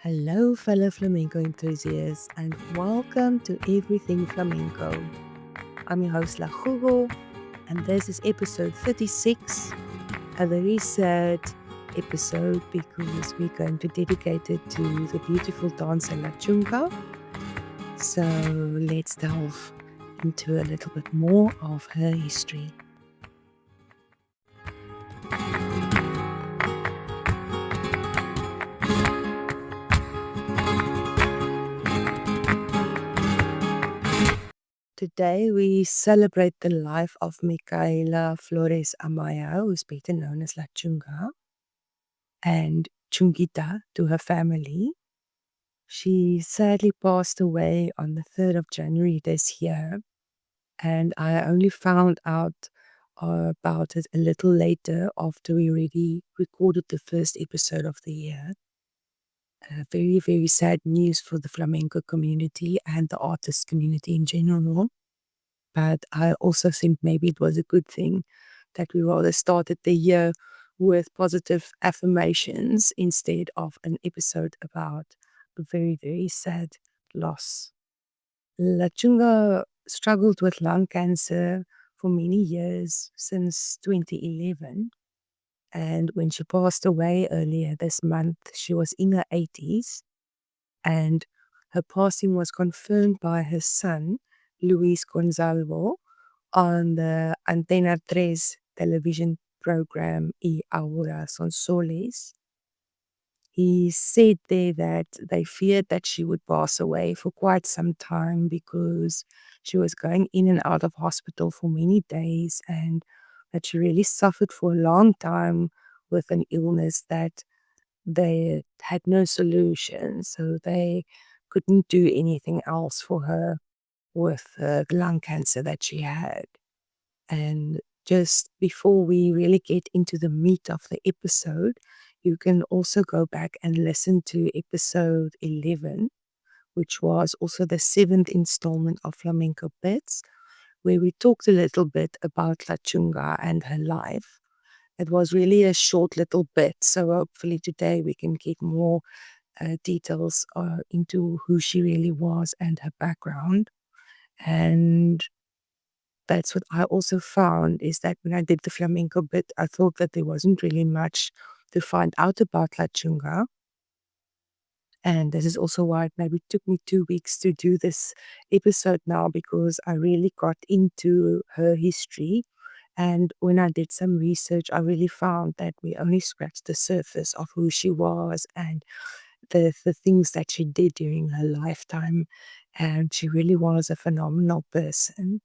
Hello, fellow flamenco enthusiasts, and welcome to Everything Flamenco. I'm your host, La Jugo, and this is episode 36, a very sad episode because we're going to dedicate it to the beautiful dancer La Chunga. So let's delve into a little bit more of her history. Today we celebrate the life of Micaela Flores Amaya, who's better known as La Chunga, and Chunguita to her family. She sadly passed away on the 3rd of January this year, and I only found out about it a little later after we already recorded the first episode of the year. Very, very sad news for the flamenco community and the artist community in general. But I also think maybe it was a good thing that we rather started the year with positive affirmations instead of an episode about a very, very sad loss. La Chunga struggled with lung cancer for many years, since 2011. And when she passed away earlier this month, she was in her 80s. And her passing was confirmed by her son, Luis Gonzalo, on the Antena 3 television program Y Ahora Son Soles. He said there that they feared that she would pass away for quite some time because she was going in and out of hospital for many days, and that she really suffered for a long time with an illness that they had no solution. So they couldn't do anything else for her with the lung cancer that she had. And just before we really get into the meat of the episode, you can also go back and listen to episode 11, which was also the 7th installment of Flamenco Bits, where we talked a little bit about La Chunga and her life. It was really a short little bit, so hopefully today we can get more details into who she really was and her background. And that's what I also found, is that when I did the flamenco bit, I thought that there wasn't really much to find out about La Chunga. And this is also why it maybe took me 2 weeks to do this episode now, because I really got into her history. And when I did some research, I really found that we only scratched the surface of who she was and the things that she did during her lifetime. And she really was a phenomenal person.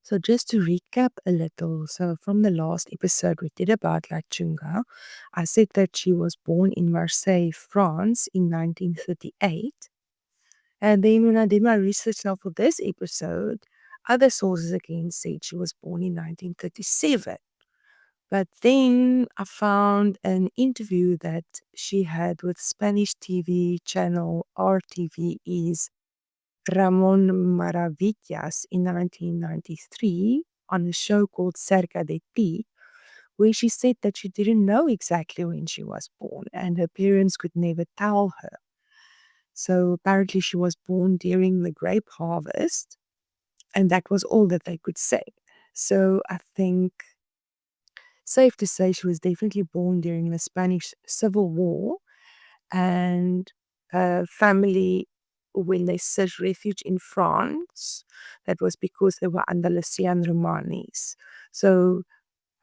So just to recap a little, so from the last episode we did about La Chunga, I said that she was born in Marseille, France in 1938. And then when I did my research now for this episode, other sources again said she was born in 1937. But then I found an interview that she had with Spanish TV channel RTVE's Ramon Maravillas in 1993 on a show called Cerca de Ti, where she said that she didn't know exactly when she was born and her parents could never tell her. So apparently she was born during the grape harvest, and that was all that they could say. So I think safe to say she was definitely born during the Spanish Civil War, and her family, when they sought refuge in France, that was because they were Andalusian Romanis. So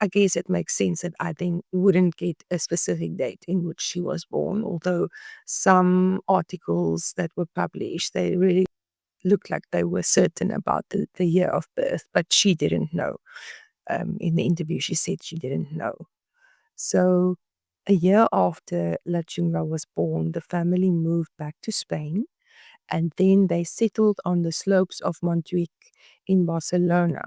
I guess it makes sense that I then wouldn't get a specific date in which she was born, although some articles that were published, they really looked like they were certain about the year of birth, but she didn't know. In the interview, she said she didn't know. So a year after La Chunga was born, the family moved back to Spain, and then they settled on the slopes of Montjuic in Barcelona,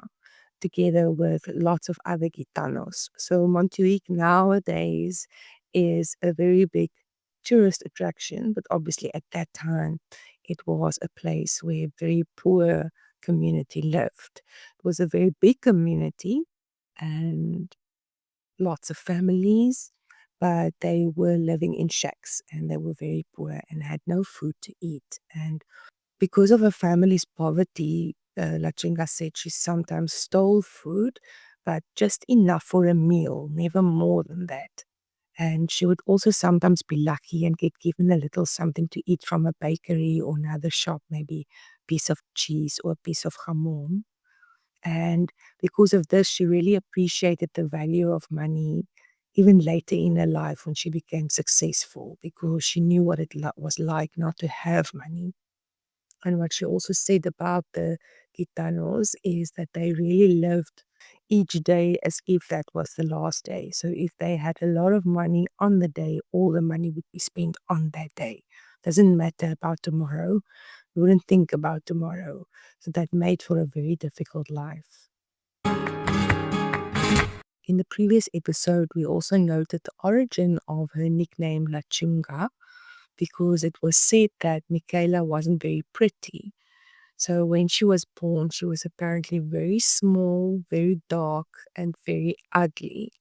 together with lots of other Gitanos. So Montjuic nowadays is a very big tourist attraction, but obviously at that time it was a place where a very poor community lived. It was a very big community and lots of families, but they were living in shacks and they were very poor and had no food to eat. And because of her family's poverty, La Chinga said she sometimes stole food, but just enough for a meal, never more than that. And she would also sometimes be lucky and get given a little something to eat from a bakery or another shop, maybe a piece of cheese or a piece of jamon. And because of this, she really appreciated the value of money even later in her life when she became successful, because she knew what it was like not to have money. And what she also said about the Gitanos is that they really lived each day as if that was the last day. So if they had a lot of money on the day, all the money would be spent on that day. Doesn't matter about tomorrow. We wouldn't think about tomorrow. So that made for a very difficult life. In the previous episode, we also noted the origin of her nickname La Chunga, because it was said that Micaela wasn't very pretty. So when she was born, she was apparently very small, very dark, and very ugly.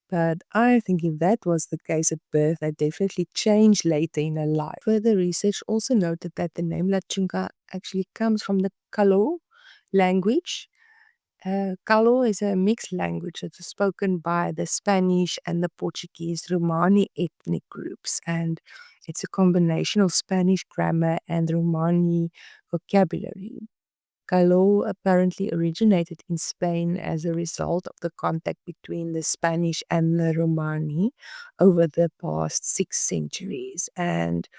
But I think if that was the case at birth, that definitely changed later in her life. Further research also noted that the name La Chunga actually comes from the Kalo language. Kalo is a mixed language that is spoken by the Spanish and the Portuguese Romani ethnic groups, and it's a combination of Spanish grammar and Romani vocabulary. Kalo apparently originated in Spain as a result of the contact between the Spanish and the Romani over the past 6 centuries. And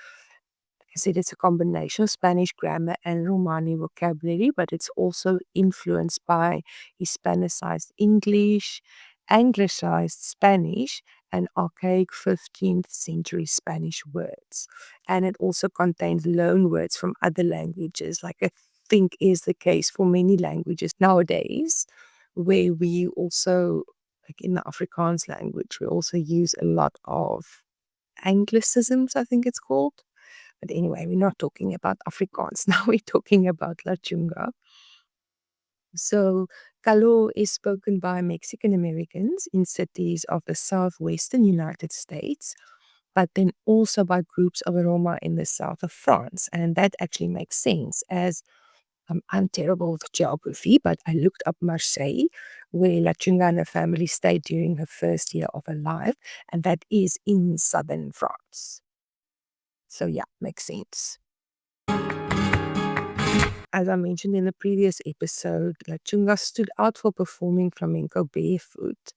I said it's a combination of Spanish grammar and Romani vocabulary, but it's also influenced by Hispanicized English, Anglicized Spanish, and archaic 15th century Spanish words. And it also contains loan words from other languages, like I think is the case for many languages nowadays, where we also, like in the Afrikaans language, we also use a lot of Anglicisms, I think it's called. But anyway, we're not talking about Afrikaans now, we're talking about La Chunga. So, Kalo is spoken by Mexican Americans in cities of the southwestern United States, but then also by groups of Roma in the south of France. And that actually makes sense, as I'm terrible with geography, but I looked up Marseille, where La Chunga and her family stayed during her first year of her life, and that is in southern France. So yeah, makes sense. As I mentioned in the previous episode, La Chunga stood out for performing flamenco barefoot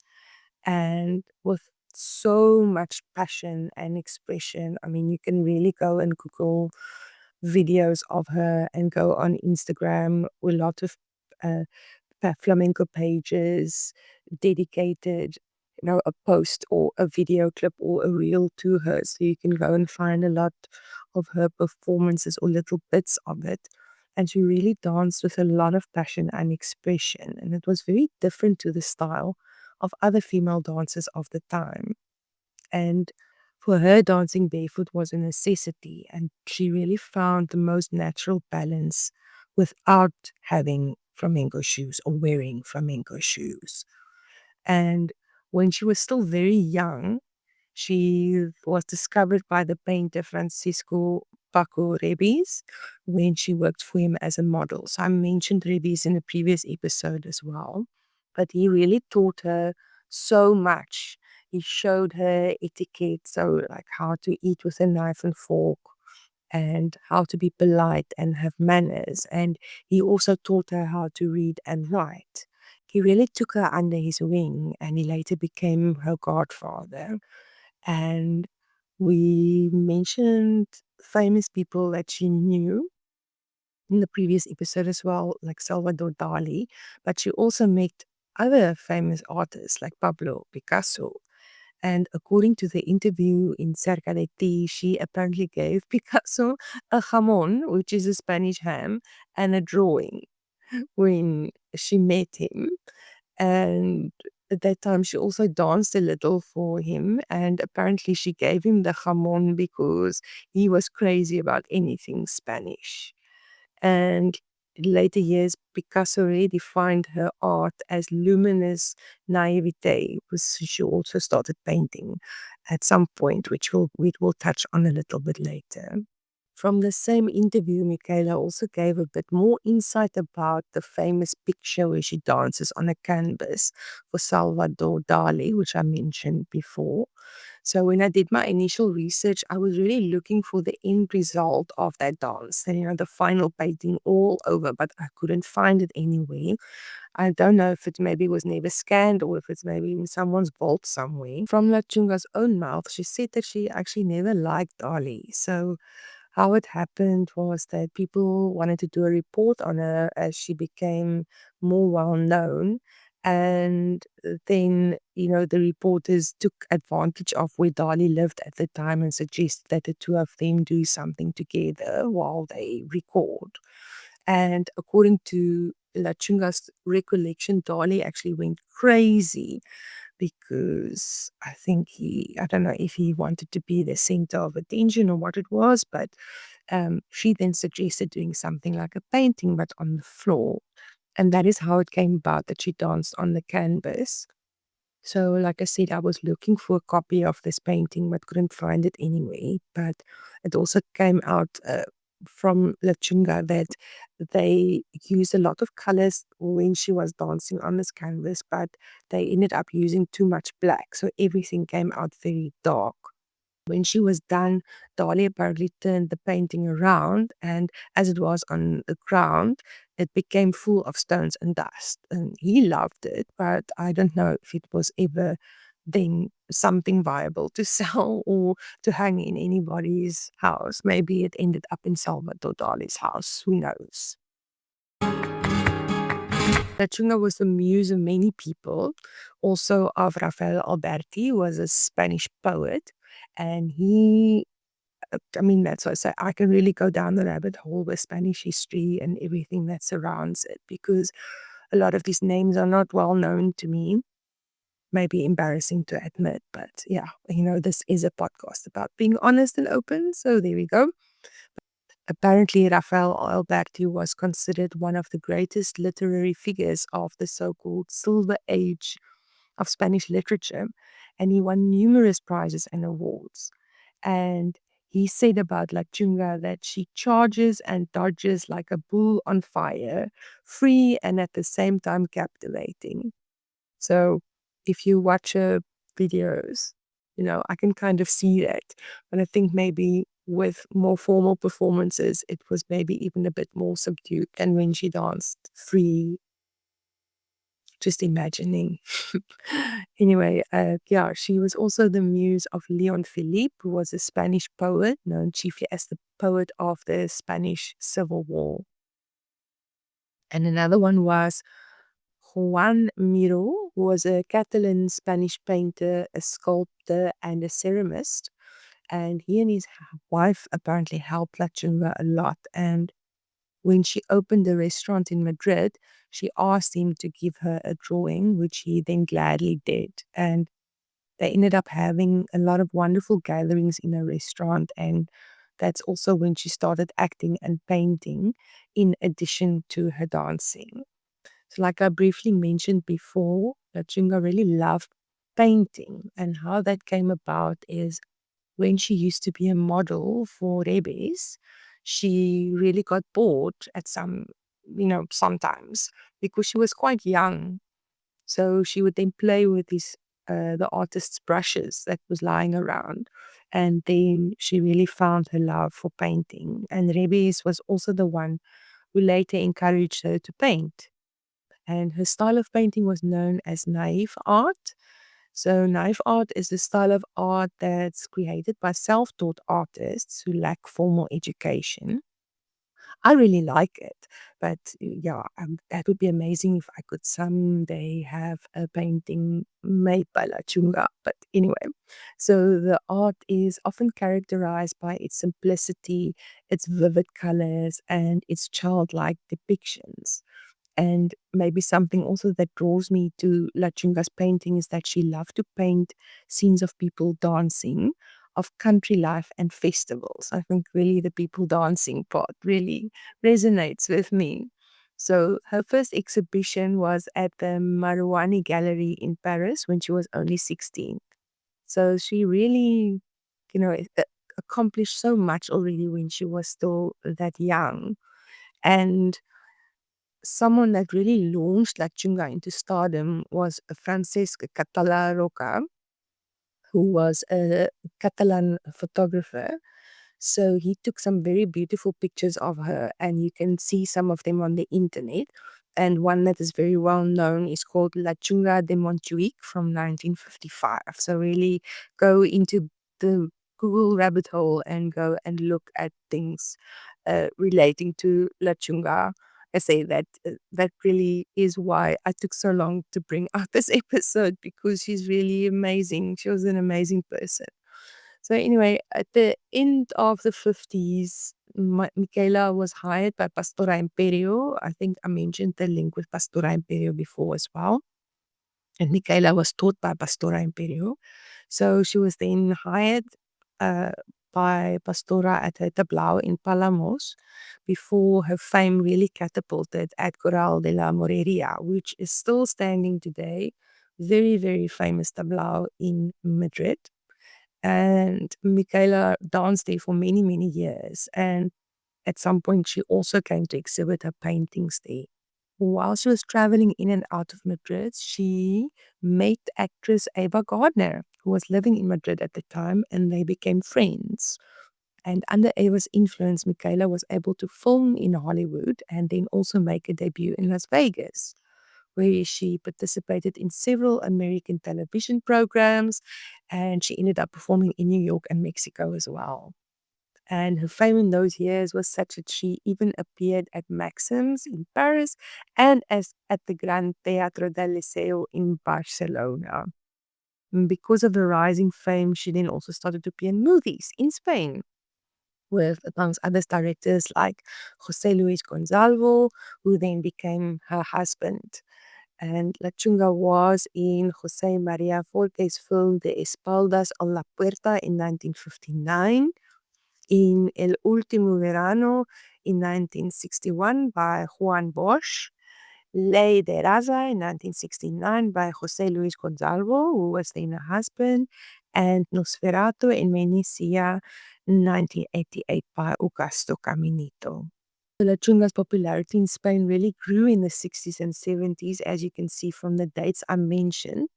and with so much passion and expression. I mean, you can really go and Google videos of her and go on Instagram with a lot of uh, flamenco pages dedicated, a post or a video clip or a reel to her. So you can go and find a lot of her performances or little bits of it. And she really danced with a lot of passion and expression. And it was very different to the style of other female dancers of the time. And for her, dancing barefoot was a necessity. And she really found the most natural balance without having flamenco shoes or wearing flamenco shoes. And when she was still very young, she was discovered by the painter Francisco Paco Rebes when she worked for him as a model. So I mentioned Rebes in a previous episode as well. But he really taught her so much. He showed her etiquette, so like how to eat with a knife and fork, and how to be polite and have manners. And he also taught her how to read and write. He really took her under his wing, and he later became her godfather. And we mentioned famous people that she knew in the previous episode as well, like Salvador Dali, but she also met other famous artists like Pablo Picasso. And according to the interview in Cerca de Ti, she apparently gave Picasso a jamon, which is a Spanish ham, and a drawing when she met him. And at that time, she also danced a little for him. And apparently, she gave him the jamon because he was crazy about anything Spanish. And in later years, Picasso redefined her art as luminous naivete, because she also started painting. at some point, which we will touch on a little bit later. From the same interview, Micaela also gave a bit more insight about the famous picture where she dances on a canvas for Salvador Dali, which I mentioned before. So when I did my initial research, I was really looking for the end result of that dance and, the final painting all over, but I couldn't find it anywhere. I don't know if it maybe was never scanned or if it's maybe in someone's vault somewhere. From La Chunga's own mouth, she said that she actually never liked Dali. So how it happened was that people wanted to do a report on her as she became more well known. And then, the reporters took advantage of where Dali lived at the time and suggested that the two of them do something together while they record. And according to La Chunga's recollection, Dali actually went crazy because I don't know if he wanted to be the center of attention or what it was, but she then suggested doing something like a painting, but on the floor. And that is how it came about that she danced on the canvas. So, like I said, I was looking for a copy of this painting, but couldn't find it anyway. But it also came out from La Chunga that they used a lot of colors when she was dancing on this canvas, but they ended up using too much black. So everything came out very dark. When she was done, Dali apparently turned the painting around, and as it was on the ground, it became full of stones and dust. And he loved it, but I don't know if it was ever then something viable to sell or to hang in anybody's house. Maybe it ended up in Salvador Dali's house. Who knows? Chunga was the muse of many people, also of Rafael Alberti, who was a Spanish poet. And that's why I say I can really go down the rabbit hole with Spanish history and everything that surrounds it, because a lot of these names are not well known to me. Maybe embarrassing to admit, but yeah, this is a podcast about being honest and open. So there we go. Apparently, Rafael Alberti was considered one of the greatest literary figures of the so-called Silver Age of Spanish literature, and he won numerous prizes and awards. And he said about La Chunga that she charges and dodges like a bull on fire, free and at the same time captivating. So if you watch her videos, I can kind of see that. But I think maybe with more formal performances, it was maybe even a bit more subdued than when she danced free. Just imagining. Anyway, yeah, she was also the muse of Leon Philippe, who was a Spanish poet, known chiefly as the poet of the Spanish Civil War. And another one was Juan Miró, who was a Catalan Spanish painter, a sculptor, and a ceramist. And he and his wife apparently helped La Chunga a lot. And when she opened a restaurant in Madrid, she asked him to give her a drawing, which he then gladly did. And they ended up having a lot of wonderful gatherings in a restaurant. And that's also when she started acting and painting in addition to her dancing. So like I briefly mentioned before, that Chunga really loved painting, and how that came about is when she used to be a model for Rebes, she really got bored at sometimes because she was quite young. So she would then play with the artist's brushes that was lying around. And then she really found her love for painting. And Rebes was also the one who later encouraged her to paint. And her style of painting was known as naive art. So, naive art is the style of art that's created by self taught artists who lack formal education. I really like it, but yeah, that would be amazing if I could someday have a painting made by La Chunga. But anyway, so the art is often characterized by its simplicity, its vivid colors, and its childlike depictions. And maybe something also that draws me to La Chunga's painting is that she loved to paint scenes of people dancing, of country life and festivals. I think really the people dancing part really resonates with me. So her first exhibition was at the Marouani Gallery in Paris when she was only 16. So she really, you know, accomplished so much already when she was still that young. And someone that really launched La Chunga into stardom was Francesc Català Roca, who was a Catalan photographer. So he took some very beautiful pictures of her, and you can see some of them on the internet. And one that is very well known is called La Chunga de Montjuic from 1955. So really go into the Google rabbit hole and go and look at things relating to La Chunga. I say that that really is why I took so long to bring out this episode, because she's really amazing. She was an amazing person. So anyway, at the end of the 50s, Micaela was hired by Pastora Imperio. I think I mentioned the link with Pastora Imperio before as well. And Micaela was taught by Pastora Imperio. So she was then hired uh, by Pastora at her tablao in Palamos before her fame really catapulted at Corral de la Moreria, which is still standing today. Very, very famous tablao in Madrid. And Micaela danced there for many, many years. And at some point, she also came to exhibit her paintings there. While she was traveling in and out of Madrid, she met actress Ava Gardner, who was living in Madrid at the time, and they became friends. And under Ava's influence, Micaela was able to film in Hollywood and then also make a debut in Las Vegas, where she participated in several American television programs, and she ended up performing in New York and Mexico as well. And her fame in those years was such that she even appeared at Maxim's in Paris and as at the Gran Teatro del Liceo in Barcelona. And because of her rising fame, she then also started to appear in movies in Spain with, amongst others, directors like José Luis Gonzalvo, who then became her husband. And La Chunga was in José María Forque's film De Espaldas a la Puerta in 1959, in El Último Verano in 1961 by Juan Bosch, Ley de Raza in 1969 by José Luis Gonzalvo, who was then her husband, and Nosferatu in Venecia in 1988 by Augusto Caminito. La Chunga's popularity in Spain really grew in the 60s and 70s, as you can see from the dates I mentioned,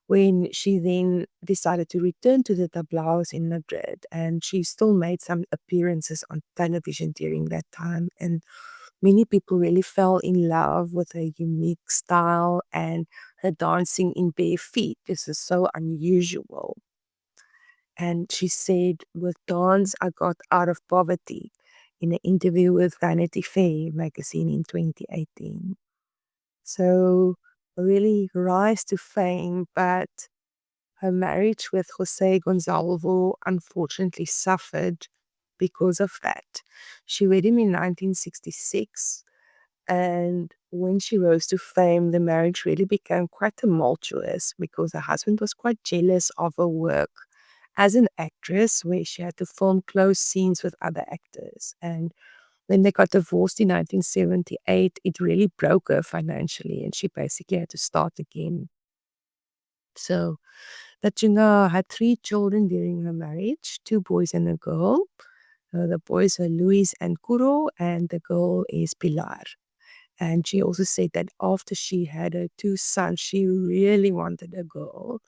when she then decided to return to the tablaos in Madrid. And she still made some appearances on television during that time. And many people really fell in love with her unique style and her dancing in bare feet. This is so unusual. And she said, with dance, I got out of poverty, in an interview with Vanity Fair magazine in 2018. So, really rise to fame, but her marriage with Jose Gonzalvo unfortunately suffered because of that. She wed him in 1966, and when she rose to fame, the marriage really became quite tumultuous because her husband was quite jealous of her work as an actress, where she had to film close scenes with other actors. And when they got divorced in 1978, it really broke her financially, and she basically had to start again. So that Chunga had three children during her marriage, two boys and a girl. The boys are Luis and Kuro, and the girl is Pilar. And she also said that after she had her two sons, she really wanted a girl.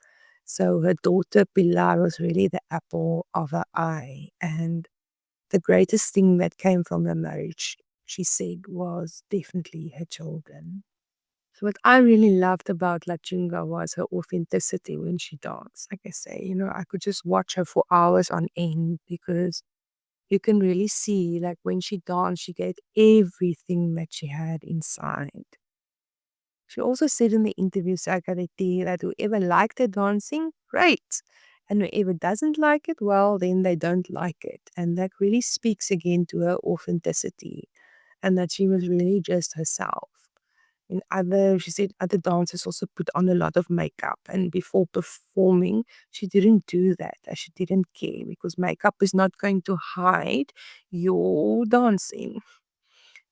So her daughter Pilar was really the apple of her eye. And the greatest thing that came from the marriage, she said, was definitely her children. So what I really loved about La Chunga was her authenticity when she danced. Like I say, I could just watch her for hours on end, because you can really see, like, when she danced, she gave everything that she had inside. She also said in the interview, Sakarati, that whoever liked her dancing, great. And whoever doesn't like it, well, then they don't like it. And that really speaks again to her authenticity, and that she was really just herself. She said other dancers also put on a lot of makeup, and before performing, she didn't do that, as she didn't care, because makeup is not going to hide your dancing.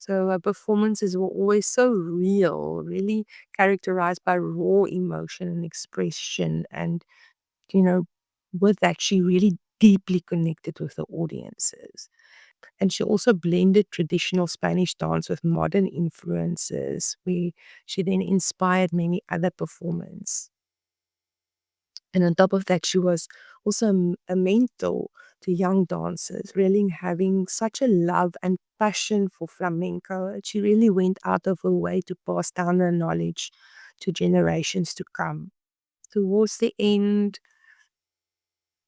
So her performances were always so real, really characterized by raw emotion and expression, and, you know, with that, she really deeply connected with the audiences. And she also blended traditional Spanish dance with modern influences, where she then inspired many other performers. And on top of that, she was also a mentor to young dancers, really having such a love and passion for flamenco. She really went out of her way to pass down her knowledge to generations to come. Towards the end,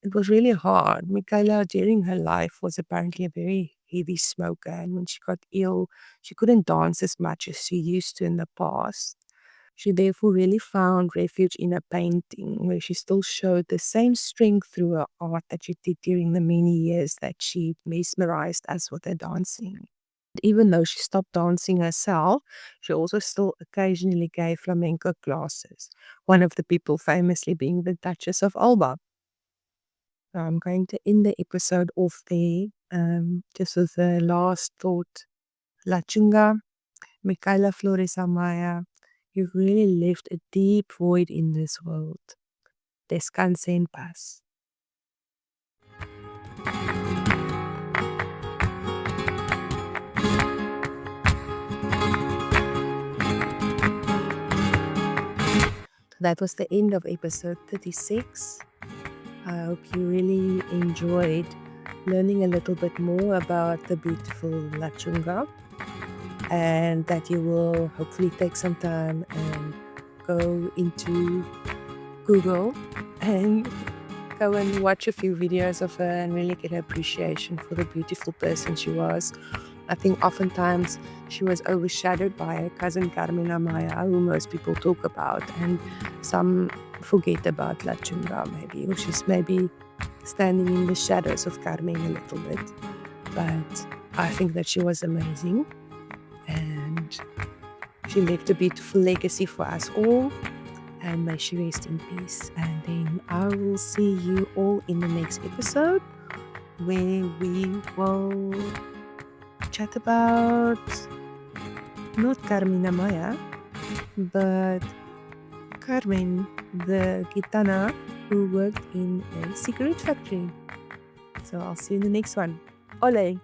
it was really hard. Micaela, during her life, was apparently a very heavy smoker, and when she got ill, she couldn't dance as much as she used to in the past. She therefore really found refuge in her painting, where she still showed the same strength through her art that she did during the many years that she mesmerized us with her dancing. Even though she stopped dancing herself, she also still occasionally gave flamenco classes, one of the people famously being the Duchess of Alba. So I'm going to end the episode off there, just with the last thought. La Chunga, Micaela Flores Amaya, you've really left a deep void in this world. Descanse en paz. That was the end of episode 36. I hope you really enjoyed learning a little bit more about the beautiful La Chunga, and that you will hopefully take some time and go into Google and go and watch a few videos of her and really get an appreciation for the beautiful person she was. I think oftentimes she was overshadowed by her cousin Carmen Amaya, who most people talk about, and some forget about La Chunga maybe, or she's maybe standing in the shadows of Carmen a little bit. But I think that she was amazing, and she left a beautiful legacy for us all, and may she rest in peace. And then I will see you all in the next episode, where we will chat about not Carmen Amaya, but Carmen, the gitana who worked in a cigarette factory. So I'll see you in the next one. Ole!